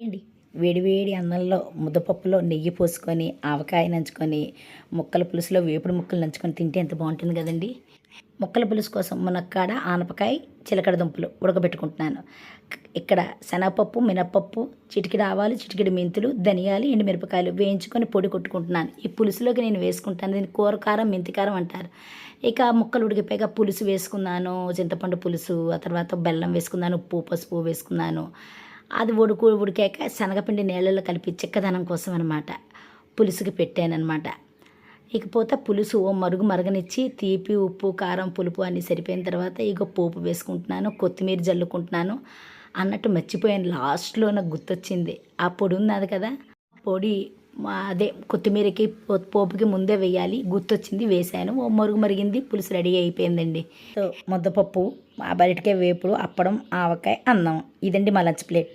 అండి వేడి వేడి అన్నంలో ముద్దపప్పులో నెయ్యి పోసుకొని ఆవకాయ నంచుకొని ముక్కల పులుసులో వేపుడు ముక్కలు నంచుకొని తింటే ఎంత బాగుంటుంది కదండి. ముక్కల పులుసు కోసం మునక్కాడ ఆనపకాయ చిలకడ దుంపలు ఉడకబెట్టుకుంటున్నాను. ఇక్కడ శనగపప్పు మినప్పప్పు చిటికెడు ఆవాలు చిటికెడు మెంతులు ధనియాలు ఎండుమిరపకాయలు వేయించుకొని పొడి కొట్టుకుంటున్నాను. ఈ పులుసులోకి నేను వేసుకుంటాను, దీన్ని కూర కారం మెంతి కారం అంటారు. ఇక ముక్కలు ఉడికిపోయాక పులుసు వేసుకున్నాను, చింతపండు పులుసు, ఆ తర్వాత బెల్లం వేసుకున్నాను, ఉప్పు పసుపు వేసుకున్నాను. అది ఉడికాక శనగపిండి నీళ్ళలో కలిపి చిక్కదనం కోసం అనమాట పులుసుకి పెట్టానమాట. ఇకపోతే పులుసు ఓ మరుగు మరగనిచ్చి తీపి ఉప్పు కారం పులుపు అన్నీ సరిపోయిన తర్వాత ఇక పోపు వేసుకుంటున్నాను, కొత్తిమీర జల్లుకుంటున్నాను. అన్నట్టు మర్చిపోయాను, లాస్ట్లో నాకు గుర్తొచ్చింది, ఆ పొడి ఉన్నది కదా, పొడి అదే కొత్తిమీరకి పోపుకి ముందే వేయాలి, గుర్తొచ్చింది వేసాను. ఓ మరుగు మరిగింది, పులుసు రెడీ అయిపోయిందండి. సో ముద్దపప్పు, బయటకే వేపుడు, అప్పడం, ఆవకాయ, అన్నం, ఇదండి మా లంచ్ ప్లేట్.